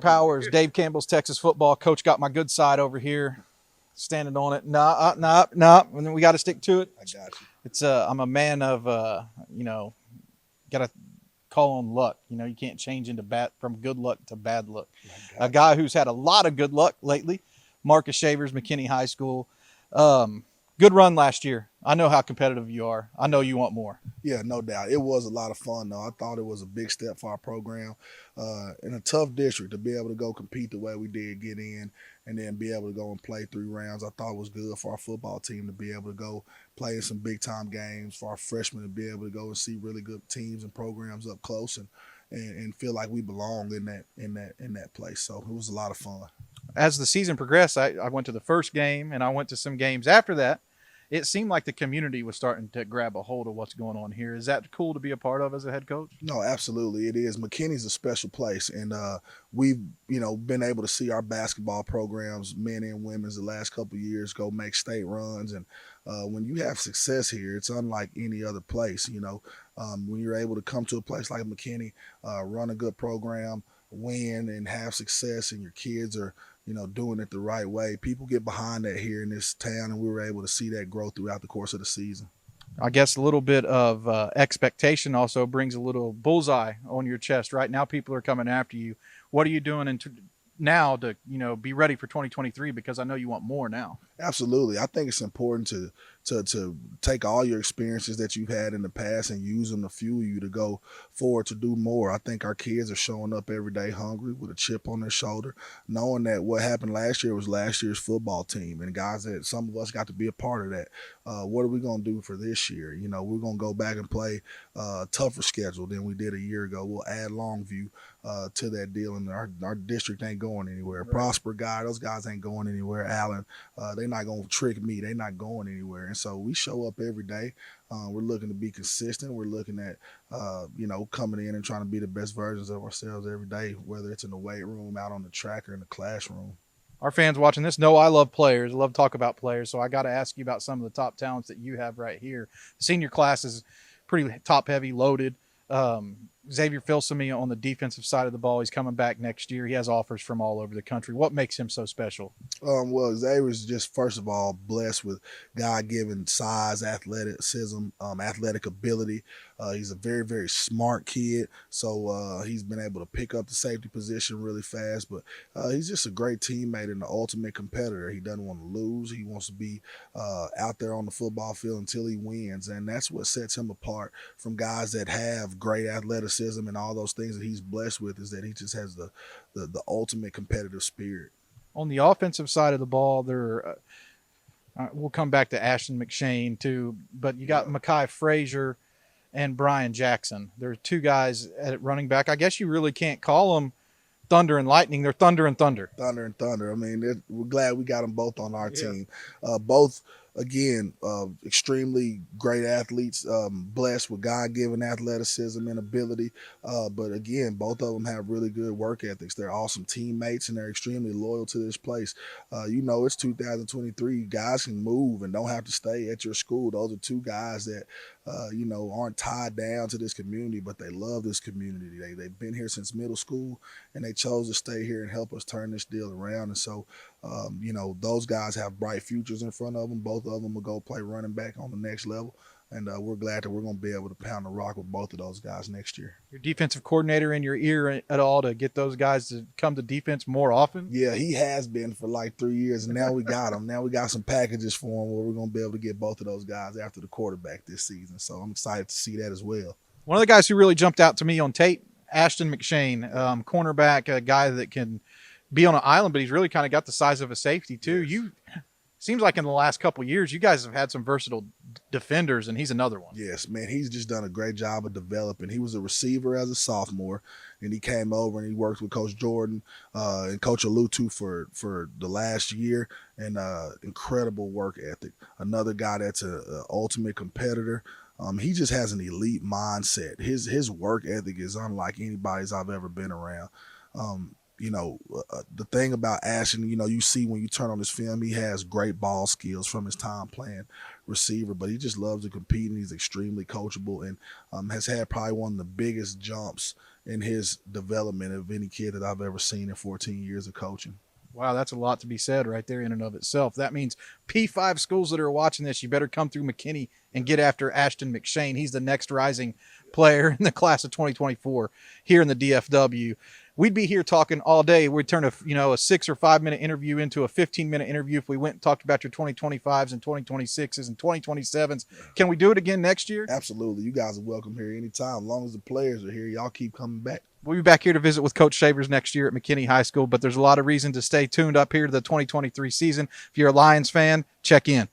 Powers, Dave Campbell's Texas Football. Coach got my good side over here, standing on it. Nah. And then we got to stick to it. I got you. It's I'm a man of got to call on luck. You can't change from good luck to bad luck. A guy who's had a lot of good luck lately, Marcus Shavers, McKinney High School. Good run last year. I know how competitive you are. I know you want more. Yeah, no doubt. It was a lot of fun, though. I thought it was a big step for our program in a tough district to be able to go compete the way we did, get in, and then be able to go and play 3 rounds. I thought it was good for our football team to be able to go play in some big-time games, for our freshmen to be able to go and see really good teams and programs up close and feel like we belong in that place. So it was a lot of fun. As the season progressed, I went to the first game, and I went to some games after that. It seemed like the community was starting to grab a hold of what's going on here. Is that cool to be a part of as a head coach? No, absolutely. It is. McKinney's a special place, and we've been able to see our basketball programs, men and women's, the last couple of years go make state runs. And when you have success here, it's unlike any other place. When you're able to come to a place like McKinney, run a good program, win, and have success, and your kids are doing it the right way. People get behind that here in this town, and we were able to see that grow throughout the course of the season. I guess a little bit of expectation also brings a little bullseye on your chest. Right now, people are coming after you. What are you doing now to be ready for 2023? Because I know you want more now. Absolutely. I think it's important to take all your experiences that you've had in the past and use them to fuel you to go forward to do more. I think our kids are showing up every day hungry with a chip on their shoulder, knowing that what happened last year was last year's football team, and guys that some of us got to be a part of that. What are we going to do for this year? We're going to go back and play a tougher schedule than we did a year ago. We'll add Longview to that deal, and our district ain't going anywhere. Right. Prosper guy, those guys ain't going anywhere. Allen, they're not going to trick me. They're not going anywhere. And so we show up every day. We're looking to be consistent. We're looking at, coming in and trying to be the best versions of ourselves every day, whether it's in the weight room, out on the track, or in the classroom. Our fans watching this know I love players. I love to talk about players. So I got to ask you about some of the top talents that you have right here. The senior class is pretty top-heavy, loaded. Xavier Filsaime on the defensive side of the ball. He's coming back next year. He has offers from all over the country. What makes him so special? Well, Xavier's just, first of all, blessed with God-given size, athleticism, athletic ability. He's a very, very smart kid, so he's been able to pick up the safety position really fast, but he's just a great teammate and the ultimate competitor. He doesn't want to lose. He wants to be out there on the football field until he wins, and that's what sets him apart from guys that have great athleticism and all those things that he's blessed with, is that he just has the ultimate competitive spirit. On the offensive side of the ball, we'll come back to Ashton, McShane too, but you got Makhi Frazier and Bryan Jackson. There's 2 guys at running back. I guess you really can't call them thunder and lightning. They're thunder and thunder. Thunder and thunder. I mean, we're glad we got them both on our team. Both, again, extremely great athletes, blessed with God-given athleticism and ability. But again, both of them have really good work ethics. They're awesome teammates, and they're extremely loyal to this place. It's 2023. Guys can move and don't have to stay at your school. Those are 2 guys that, aren't tied down to this community, but they love this community. They've been here since middle school, and they chose to stay here and help us turn this deal around. And so, those guys have bright futures in front of them. Both of them will go play running back on the next level. And we're glad that we're going to be able to pound the rock with both of those guys next year. Your defensive coordinator in your ear at all to get those guys to come to defense more often? Yeah, he has been for like 3 years, and now we got him. Now we got some packages for him where we're going to be able to get both of those guys after the quarterback this season. So I'm excited to see that as well. One of the guys who really jumped out to me on tape, Ashton McShane, cornerback, a guy that can be on an island, but he's really kind of got the size of a safety too. Yes. Seems like in the last couple of years, you guys have had some versatile defenders, and he's another one. Yes, man, he's just done a great job of developing. He was a receiver as a sophomore, and he came over and he worked with Coach Jordan and Coach Alutu for the last year, and incredible work ethic. Another guy that's an ultimate competitor. He just has an elite mindset. His work ethic is unlike anybody's I've ever been around. The thing about Ashton, you see when you turn on his film, he has great ball skills from his time playing receiver, but he just loves to compete, and he's extremely coachable, and has had probably one of the biggest jumps in his development of any kid that I've ever seen in 14 years of coaching. Wow, that's a lot to be said right there in and of itself. That means P5 schools that are watching this, you better come through McKinney and get after Ashton McShane. He's the next rising player in the class of 2024 here in the DFW. We'd be here talking all day. We'd turn a 6 or 5 minute interview into a 15-minute interview if we went and talked about your 2025s and 2026s and 2027s. Can we do it again next year? Absolutely. You guys are welcome here anytime. As long as the players are here, y'all keep coming back. We'll be back here to visit with Coach Shavers next year at McKinney High School, but there's a lot of reason to stay tuned up here to the 2023 season. If you're a Lions fan, check in.